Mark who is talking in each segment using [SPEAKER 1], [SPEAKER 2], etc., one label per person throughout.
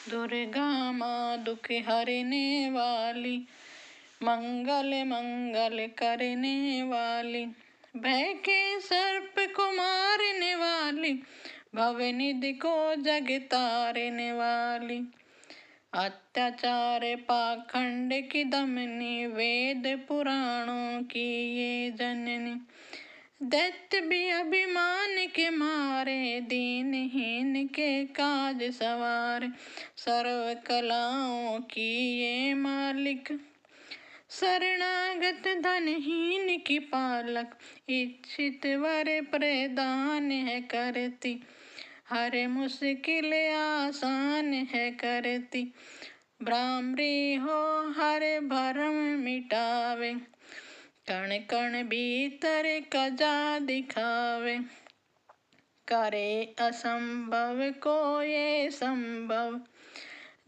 [SPEAKER 1] दुर्गा माँ दुख हरने वाली, मंगल मंगल करने वाली, भय के सर्प को मारने वाली, भवनिधि को जग तारने वाली, अत्याचार पाखंड की दमनी, वेद पुराणों की ये जननी, दैत्य भी अभिमान के मारे, दीनहीन के काज सवार, सर्व कलाओं की ये मालिक, शरणागत धनहीन की पालक, इच्छित वर प्रदान है करती, हर मुश्किल आसान है करती, भ्रामरी हो हर भरम मिटावे, कण कण भीतर कजा दिखावे, करे असंभव को ये संभव,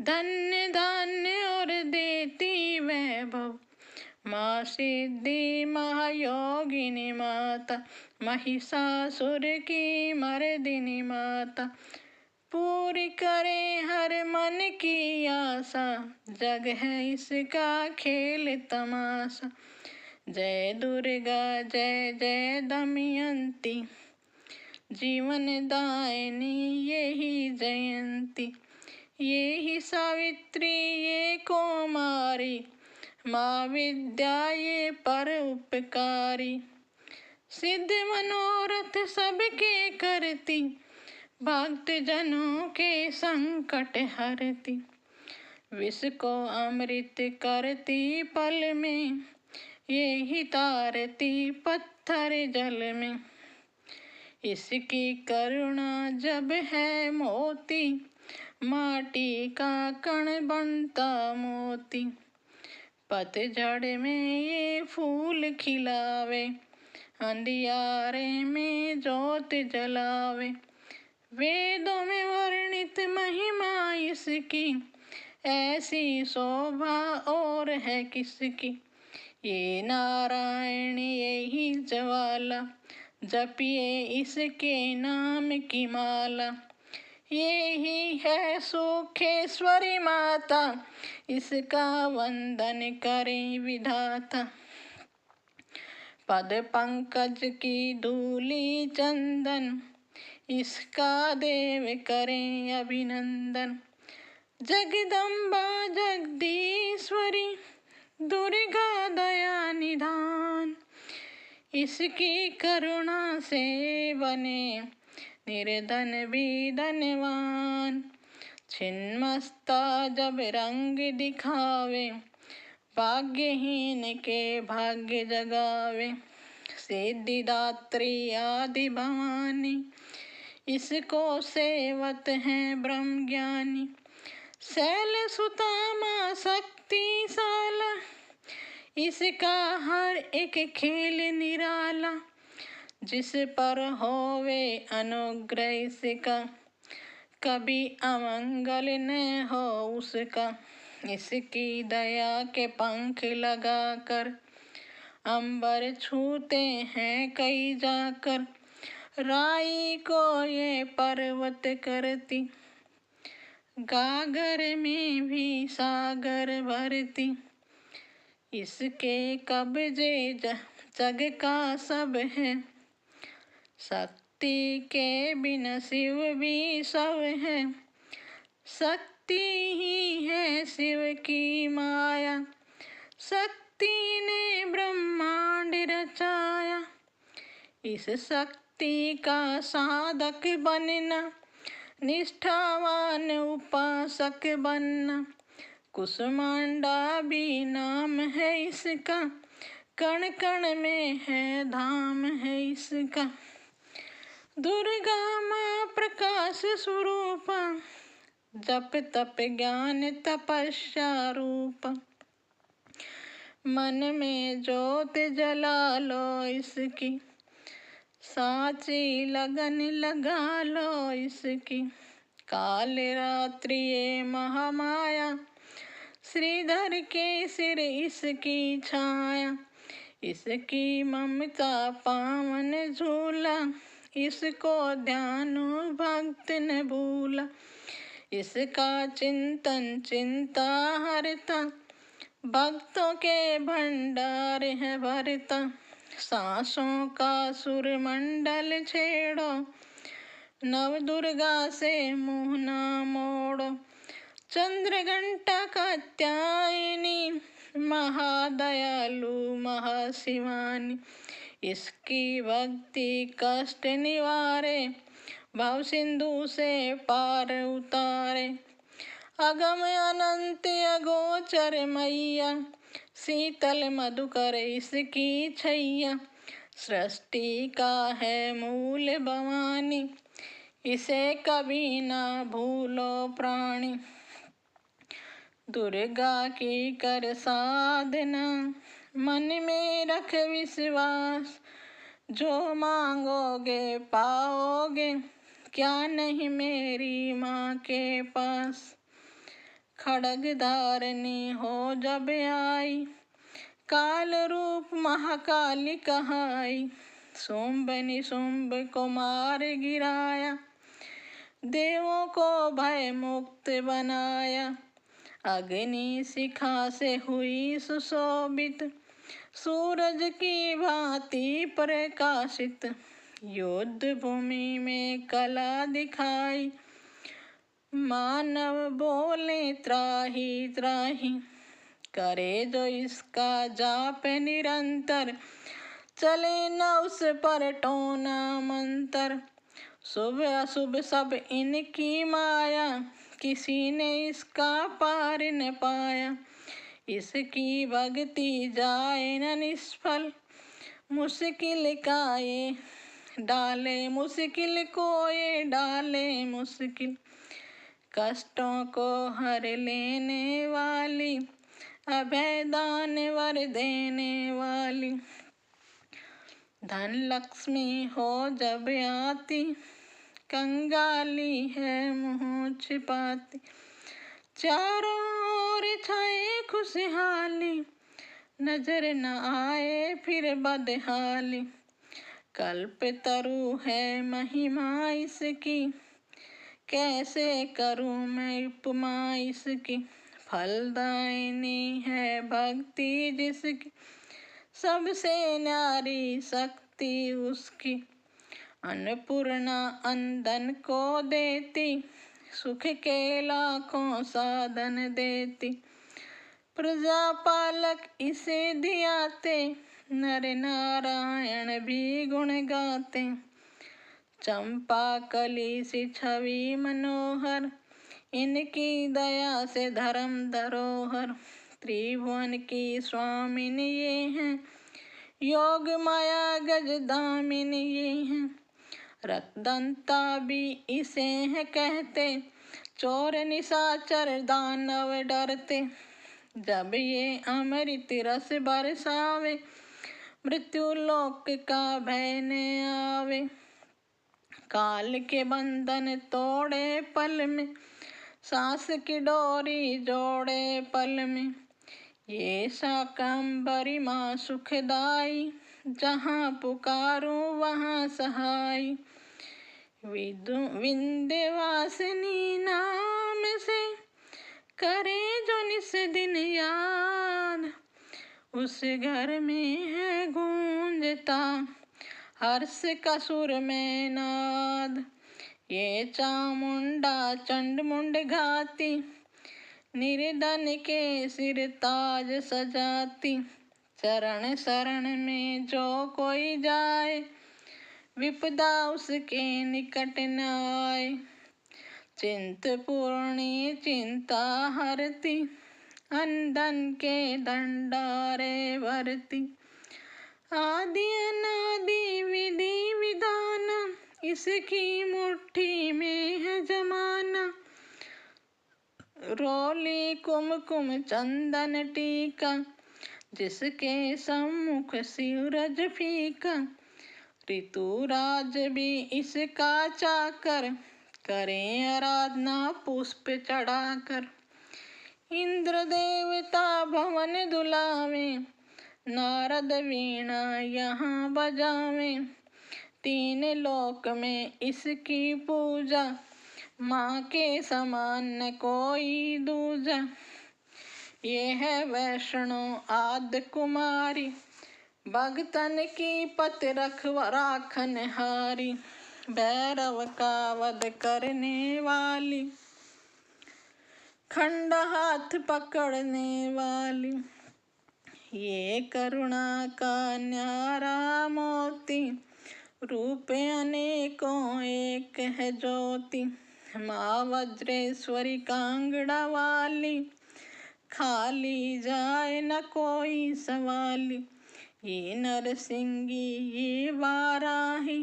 [SPEAKER 1] धन्य धान्य और देती वैभव, माँ सिद्धि महायोगिनी माता, महिषासुर की मर्दिनी माता, पूरी करे हर मन की आशा, जग है इसका खेल तमाशा, जय दुर्गा जय जय दमयंती, जीवन दायिनी यही जयंती, ये ही सावित्री ये कौमारी, माँ विद्या ये पर उपकारी, सिद्ध मनोरथ सबके करती, भक्त जनों के संकट हरती, विष को अमृत करती पल में, ये ही तारती पत्थर जल में, इसकी करुणा जब है मोती, माटी का कण बनता मोती, पतझड़ में ये फूल खिलावे, अंधियारे में ज्योत जलावे, वेदों में वर्णित महिमा इसकी, ऐसी शोभा और है किसकी, ये नारायण यही ज्वाला, जपिए इसके नाम की माला, ये ही है सुखेश्वरी माता, इसका वंदन करें विधाता, पद पंकज की धूली चंदन, इसका देव करें अभिनंदन, जगदम्बा जगदीश्वरी, दुर्गा दया निधान, इसकी करुणा से बने निर्धन भी धनवान, छिन्मस्ता जब रंग दिखावे, भाग्यहीन के भाग्य जगावे, सिद्धिदात्री आदि भवानी, इसको सेवत है ब्रह्म ज्ञानी, शैल सुता माँ शक्तिशाला, इसका हर एक खेल निराला, जिस पर होवे अनुग्रह इसका, कभी अमंगल न हो उसका, इसकी दया के पंख लगाकर, अंबर छूते हैं कई जाकर, राई को ये पर्वत करती, गागर में भी सागर भरती, इसके कब्जे जग का सब है, शक्ति के बिना शिव भी सब है, शक्ति ही है शिव की माया, शक्ति ने ब्रह्मांड रचाया, इस शक्ति का साधक बनना, निष्ठावान उपासक बनना, कुसुमांडा भी नाम है इसका, कण कण में है धाम है इसका, दुर्गा माँ प्रकाश स्वरूपा, जप तप ज्ञान तपस्या रूप, मन में ज्योत जला लो इसकी, साची लगन लगा लो इसकी, काल रात्रि ये महामाया, श्रीधर के सिर इसकी छाया, इसकी ममता पावन झूला, इसको ध्यान भक्त न भूला, इसका चिंतन चिंता हरता, भक्तों के भंडार है भरता। सांसों का सुर मंडल छेड़ो, नव दुर्गा से मुंह ना मोड़ो। चंद्र घंटा कात्यायनी, महादयालु महाशिवानी। इसकी भक्ति कष्ट निवारे, भव सिंधु से पार उतारे। अगम अनंत अगोचर मैया, शीतल मधुकर इसकी छैया। सृष्टि का है मूल भवानी, इसे कभी ना भूलो प्राणी। दुर्गा की कर साधना, मन में रख विश्वास। जो मांगोगे पाओगे, क्या नहीं मेरी माँ के पास। खड्ग धारनी हो जब आई, काल रूप महाकाली कहाई। शुंभ निशुंभ को मार गिराया, देवों को भय मुक्त बनाया। अग्नि शिखा से हुई सुशोभित, सूरज की भांति प्रकाशित। युद्ध भूमि में कला दिखाई, मानव बोले त्राही त्राही। करे जो इसका जाप निरंतर, चले न उस पर टोना मंतर। शुभ अशुभ सब इनकी माया, किसी ने इसका पार न पाया। इसकी भक्ति जाए न निष्फल, मुश्किल का ये डाले मुश्किल को ये डाले मुश्किल। कष्टों को हर लेने वाली, अभय दान वर देने वाली। धन लक्ष्मी हो जब आती, कंगाली है मुँह छिपाती। चारों ओर छाए खुशहाली, नजर न आए फिर बदहाली। कल्पतरु है महिमा इसकी, कैसे करूं मैं उपमा इसकी। फलदायिनी है भक्ति जिसकी, सबसे न्यारी शक्ति उसकी। अन्नपूर्णा अंधन को देती, सुख के लाखों साधन देती। प्रजापालक इसे धियाते, नर नारायण भी गुण गाते। चंपा कली सी छवि मनोहर, इनकी दया से धर्म धरोहर। त्रिभुवन की स्वामिनी ये हैं, योग माया गज दामिनी ये हैं। रक्तदंता भी इसे है कहते, चोर निशाचर दानव डरते। जब ये अमृत रस बरसावे, मृत्यु लोक का भय न आवे। काल के बंधन तोड़े पल में, सांस की डोरी जोड़े पल में। ये शाकंभरी माँ सुखदाई, जहाँ पुकारूं वहाँ सहाय। विंध्यवासिनी नाम से करे जो निस दिन याद, उस घर में है गूंजता हर्ष का सुर में नाद। ये चामुंडा चंड मुंड घाती, निर्धन के सिर ताज सजाती। चरण शरण में जो कोई जाए, विपदा उसके निकट न आए। चिंतपूर्णी चिंता हरती, अंधन के दंडारे भरती। आदि अनादि विधि विधान, इसकी मुट्ठी में है जमाना। रोली कुमकुम चंदन टीका, जिसके सम्मुख सूरज फीका। ऋतुराज भी इसका चाकर, करें आराधना पुष्प चढ़ाकर। इंद्र देवता भवन दुलावे, नारद वीणा यहाँ बजावे। तीन लोक में इसकी पूजा, माँ के समान न कोई दूजा, ये है वैष्णो आद्य कुमारी। भगतन की पत राखन हारी, भैरव का वध करने वाली, खंड हाथ पकड़ने वाली। ये करुणा का न्यारा मोती, रूप अनेकों एक है ज्योति। माँ वज्रेश्वरी कांगड़ा वाली, खाली जाए न कोई सवाली। ये नरसिंगी ये वाराही,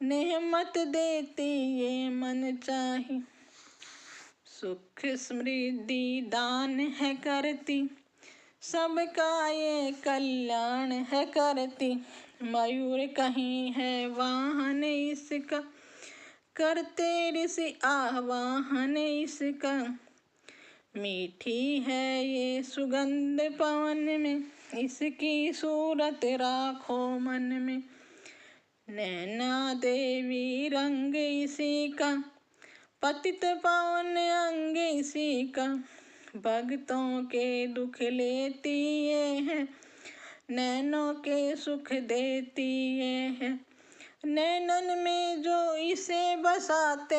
[SPEAKER 1] नेमत देती ये मन चाही। सुख समृद्धि दान है करती, सबका ये कल्याण है करती। मयूर कहीं है वाहन इसका, करते ऋषि आवाहन इसका। मीठी है ये सुगंध पवन में, इसकी सूरत राखो मन में। नैना देवी रंग इसी का, पतित पावन अंग इसी का। भक्तों के दुख लेती ये है, नैनों के सुख देती ये है। नैनन में जो इसे बसाते,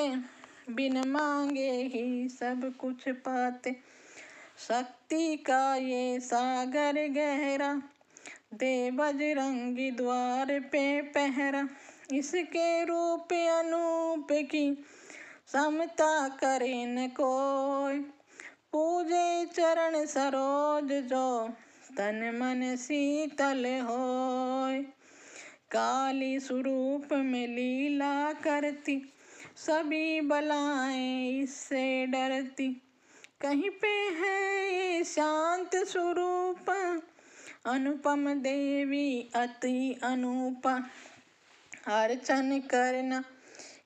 [SPEAKER 1] बिन मांगे ही सब कुछ पाते। शक्ति का ये सागर गहरा, दे बजरंगी द्वार पे पहरा। इसके रूप अनूप की, समता करे न कोई। पूजे चरण सरोज जो, तन मन शीतल होय। काली स्वरूप में लीला करती, सभी बलाएं इससे डरती। कहीं पे है ये शांत स्वरूप, अनुपम देवी अति अनूपा। अर्चन करना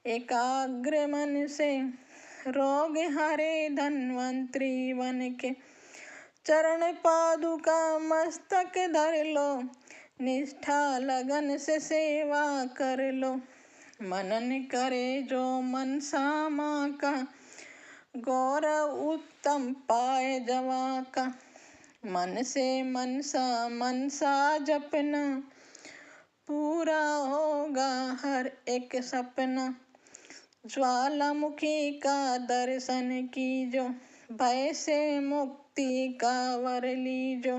[SPEAKER 1] एकाग्र मन से, रोग हरे धन्वंतरी बन के। चरण पादुका मस्तक धर लो, निष्ठा लगन से सेवा कर लो। मनन करे जो मनसा माँ का, गौरव उत्तम पाए जवा का। मन से मनसा जपना, पूरा होगा हर एक सपना। ज्वालामुखी का दर्शन कीजो, भय से मुक्ति का वर लीजो।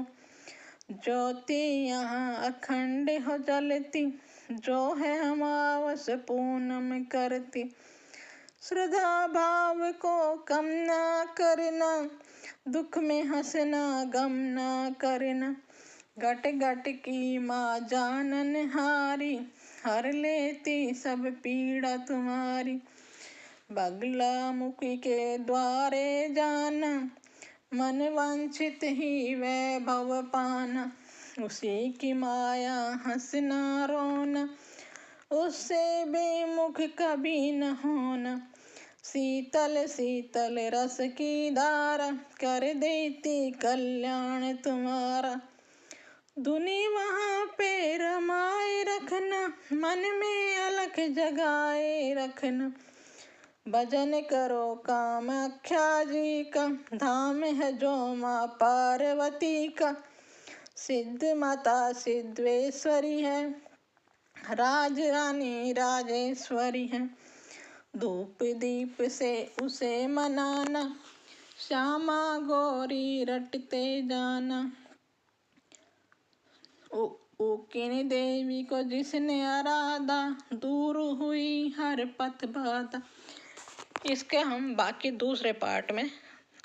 [SPEAKER 1] ज्योति यहाँ अखंड हो जलती, जो है अमावस पूनम करती। श्रद्धा भाव को कम ना करना, दुख में हंसना गम ना करना। घट घट की माँ जानन हारी, हर लेती सब पीड़ा तुम्हारी। बगला मुखी के द्वारे जाना, मन वांछित ही वैभव पाना। उसी की माया हंसना रोना, उससे बेमुख कभी न होना। शीतल शीतल रस की धारा, कर देती कल्याण तुम्हारा। धुनी वहाँ पे रमाए रखना, मन में अलख जगाए रखना। भजन करो कामाख्या जी का, धाम है जो माँ पार्वती का। सिद्ध माता सिद्धेश्वरी है, राज रानी राजेश्वरी है। धूप दीप से उसे मनाना, श्यामा गौरी रटते जाना। उकिनी देवी को जिसने आराधा, दूर हुई हर पथ बाधा। इसके हम बाकी दूसरे पार्ट में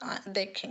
[SPEAKER 1] देखेंगे।